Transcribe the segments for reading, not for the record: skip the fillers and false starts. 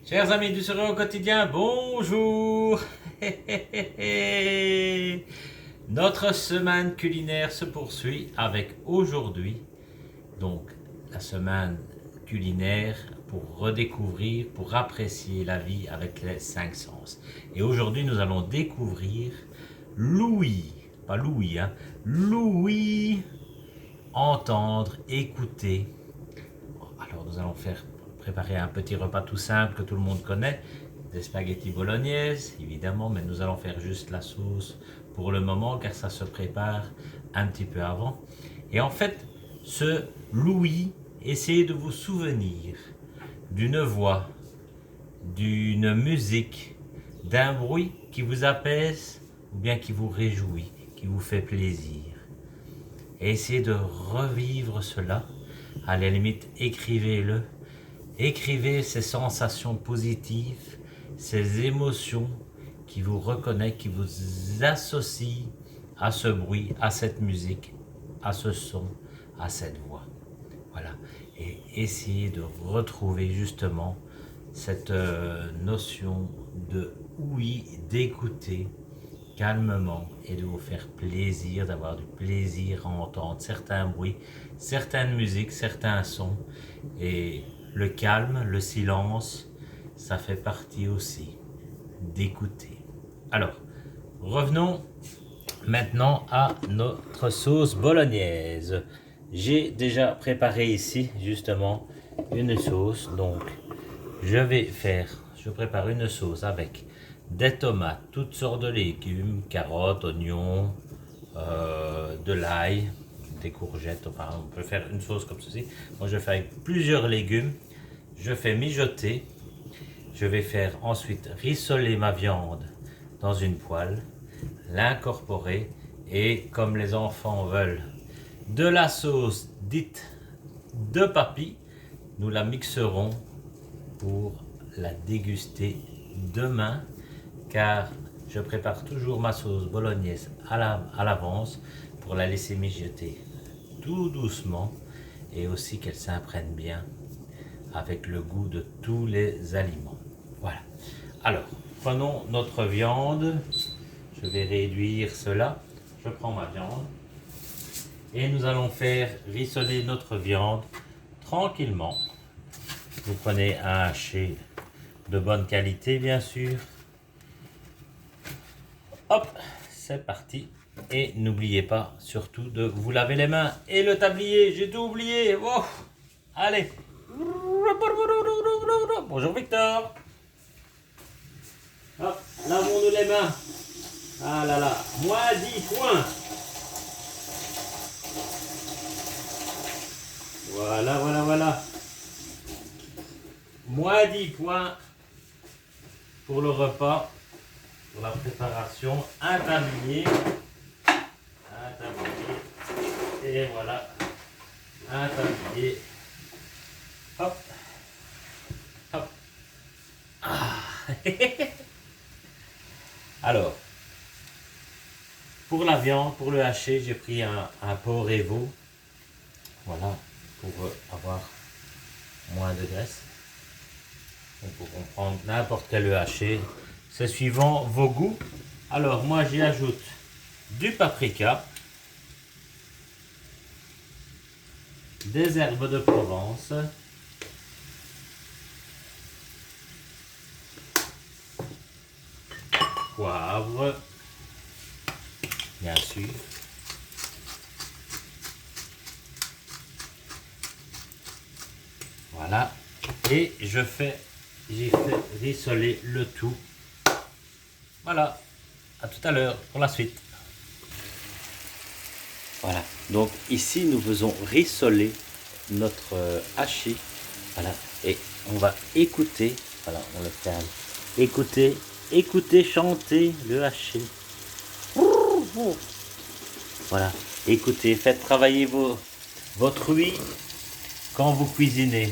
Chers amis du Sourire au quotidien, bonjour. Notre semaine culinaire se poursuit avec aujourd'hui, donc la semaine culinaire pour redécouvrir, pour apprécier la vie avec les cinq sens. Et aujourd'hui, nous allons découvrir l'ouïe, pas Louis, hein, l'ouïe, entendre, écouter. Alors nous allons préparer un petit repas tout simple que tout le monde connaît, des spaghettis bolognaises évidemment, mais nous allons faire juste la sauce pour le moment car ça se prépare un petit peu avant. Et en fait, ce l'ouïe, essayez de vous souvenir d'une voix, d'une musique, d'un bruit qui vous apaise ou bien qui vous réjouit, qui vous fait plaisir. Et essayez de revivre cela. À la limite, écrivez-le. Écrivez ces sensations positives, ces émotions qui vous reconnectent, qui vous associent à ce bruit, à cette musique, à ce son, à cette voix. Voilà. Et essayez de retrouver justement cette notion de ouïe, d'écouter calmement et de vous faire plaisir, d'avoir du plaisir à entendre certains bruits, certaines musiques, certains sons. Et le calme, le silence, ça fait partie aussi d'écouter. Alors, revenons maintenant à notre sauce bolognaise. J'ai déjà préparé ici justement une sauce, donc je prépare une sauce avec des tomates, toutes sortes de légumes, carottes, oignons, de l'ail, des courgettes, enfin on peut faire une sauce comme ceci. Moi je fais avec plusieurs légumes, je fais mijoter, je vais faire ensuite rissoler ma viande dans une poêle, l'incorporer et comme les enfants veulent de la sauce dite de papy, nous la mixerons pour la déguster demain car je prépare toujours ma sauce bolognaise à l'avance pour la laisser mijoter tout doucement et aussi qu'elle s'imprègne bien avec le goût de tous les aliments. Voilà. Alors, prenons notre viande. Je vais réduire cela. Je prends ma viande et nous allons faire rissoler notre viande tranquillement. Vous prenez un haché de bonne qualité, bien sûr. Hop, c'est parti. Et n'oubliez pas surtout de vous laver les mains et le tablier. J'ai tout oublié. Oh, allez. Bonjour Victor. Hop, lavons-nous les mains. Ah là là, moins 10 points. Voilà, voilà, voilà. Moins 10 points pour le repas, pour la préparation. Un tablier. Et voilà. Un tablier. Hop. Hop. Ah. Alors, pour la viande, pour le hacher, j'ai pris un porc évo. Voilà, pour avoir moins de graisse. On peut prendre n'importe quel haché. C'est suivant vos goûts. Alors, moi, j'y ajoute du paprika, des herbes de Provence, poivre, bien sûr, voilà, et j'ai fait rissoler le tout. Voilà, à tout à l'heure pour la suite. Voilà, donc ici nous faisons rissoler notre hachis, voilà, et on va écouter, voilà, on le ferme, écoutez chanter le hachis. Voilà, écoutez, faites travailler votre ouïe quand vous cuisinez,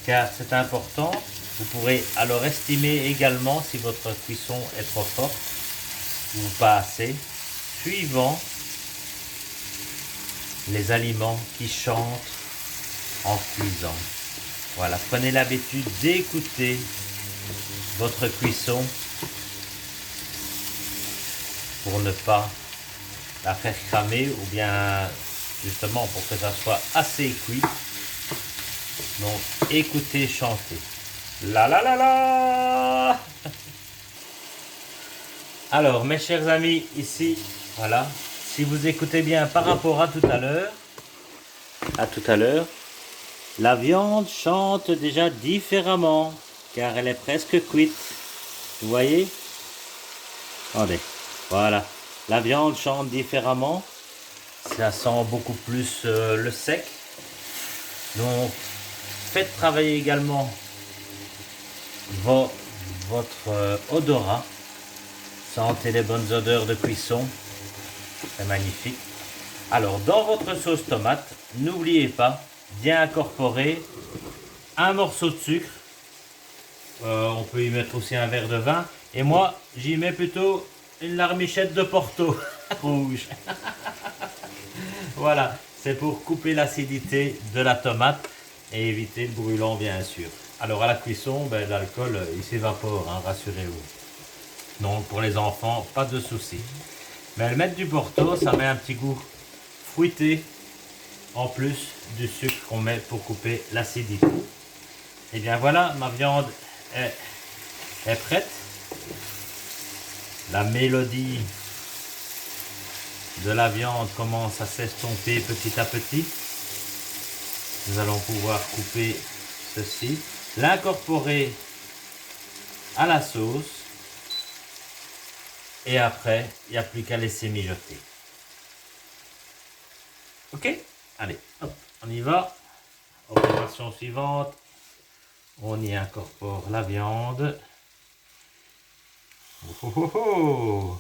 car c'est important. Vous pourrez alors estimer également si votre cuisson est trop forte ou pas assez, suivant les aliments qui chantent en cuisant. Voilà, prenez l'habitude d'écouter votre cuisson pour ne pas la faire cramer ou bien justement pour que ça soit assez cuit. Donc écoutez chanter. La la la la. Alors mes chers amis, ici, voilà, si vous écoutez bien par rapport à tout à l'heure, la viande chante déjà différemment car elle est presque cuite. Vous voyez? Attendez, voilà, la viande chante différemment, ça sent beaucoup plus le sec. Donc faites travailler également votre odorat. Sentez les bonnes odeurs de cuisson, c'est magnifique. Alors dans votre sauce tomate, n'oubliez pas bien incorporer un morceau de sucre. On peut y mettre aussi un verre de vin. Et moi, j'y mets plutôt une larmichette de Porto rouge. Voilà, c'est pour couper l'acidité de la tomate et éviter le brûlant bien sûr. Alors à la cuisson, l'alcool il s'évapore, hein, rassurez-vous. Donc pour les enfants, pas de souci. Mais le mettre du Porto, ça met un petit goût fruité en plus du sucre qu'on met pour couper l'acidité. Et bien voilà, ma viande est prête. La mélodie de la viande commence à s'estomper petit à petit. Nous allons pouvoir couper ceci, l'incorporer à la sauce. Et après, il n'y a plus qu'à laisser mijoter. Ok? Allez, hop, on y va. Opération suivante. On y incorpore la viande. Oh, oh, oh.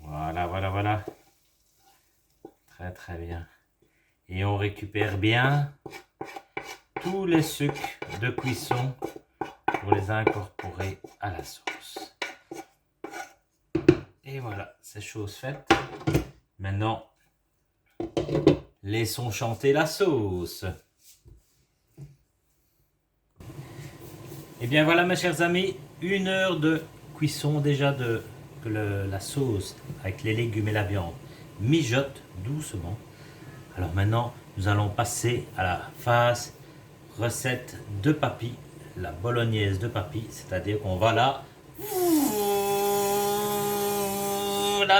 Voilà, voilà, voilà. Très, très bien. Et on récupère bien tous les sucres de cuisson pour les incorporer à la sauce. Et voilà, c'est chose faite. Maintenant, laissons chanter la sauce. Et bien voilà mes chers amis, 1 heure de cuisson déjà que la sauce avec les légumes et la viande mijote doucement. Alors maintenant, nous allons passer à la phase recette de papy, la bolognaise de papy, c'est-à-dire qu'on va la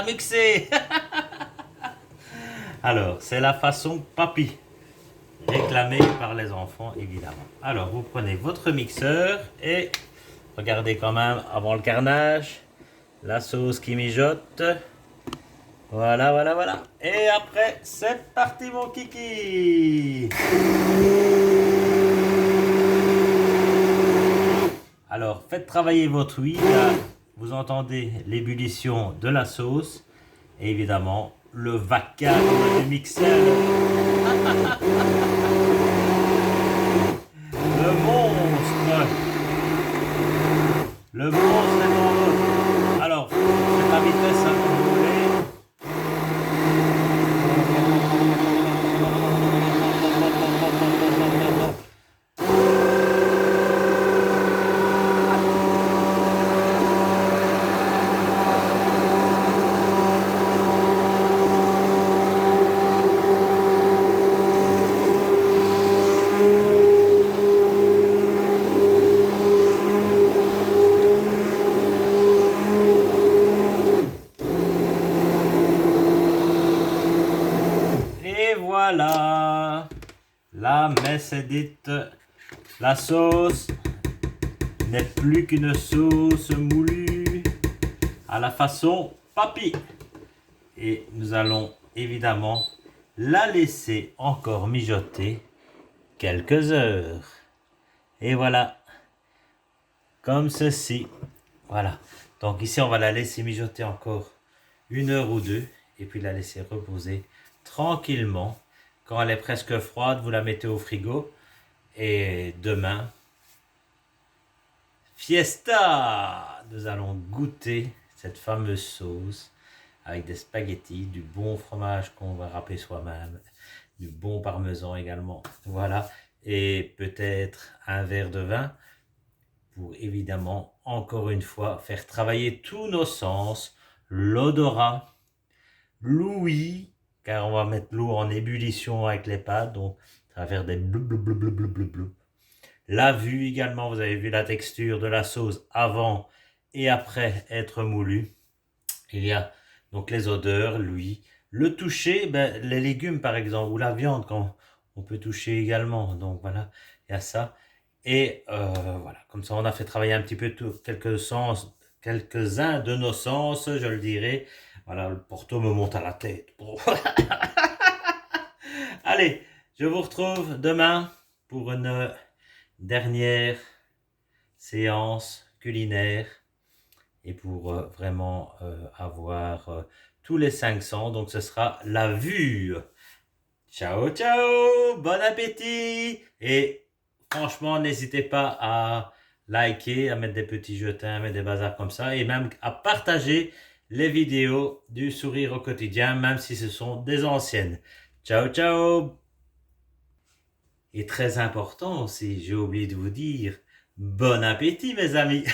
mixer. Alors, c'est la façon papy, réclamée par les enfants évidemment. Alors, vous prenez votre mixeur et regardez quand même avant le carnage, la sauce qui mijote. Voilà, voilà, voilà. Et après, c'est parti mon kiki. Alors, faites travailler votre huile. Là, vous entendez l'ébullition de la sauce. Et évidemment, le vacarme du mixeur. Le monstre. Le monstre est en route. Alors, c'est la vitesse à vous voulez. Et voilà, la messe est dite, la sauce n'est plus qu'une sauce moulue à la façon papy. Et nous allons évidemment la laisser encore mijoter quelques heures. Et voilà, comme ceci. Voilà, donc ici on va la laisser mijoter encore 1 heure ou 2 et puis la laisser reposer tranquillement. Quand elle est presque froide, vous la mettez au frigo et demain, fiesta! Nous allons goûter cette fameuse sauce avec des spaghettis, du bon fromage qu'on va râper soi-même, du bon parmesan également. Voilà, et peut-être un verre de vin pour évidemment, encore une fois, faire travailler tous nos sens, l'odorat, l'ouïe, car on va mettre l'eau en ébullition avec les pâtes, donc ça va faire des blou blou blou blou blou blou blou. La vue également, vous avez vu la texture de la sauce avant et après être moulue. Il y a donc les odeurs, l'ouïe, le toucher, ben, les légumes par exemple, ou la viande quand on peut toucher également. Donc voilà, il y a ça. Et voilà, comme ça on a fait travailler un petit peu quelques sens, quelques-uns de nos sens, je le dirais. Voilà, le Porto me monte à la tête. Allez, je vous retrouve demain pour une dernière séance culinaire et pour vraiment avoir tous les 500. Donc ce sera la vue. Ciao, ciao, bon appétit et franchement, n'hésitez pas à liker, à mettre des petits jetons, à mettre des bazars comme ça et même à partager les vidéos du sourire au quotidien, même si ce sont des anciennes. Ciao, ciao. Et très important aussi, j'ai oublié de vous dire, bon appétit mes amis.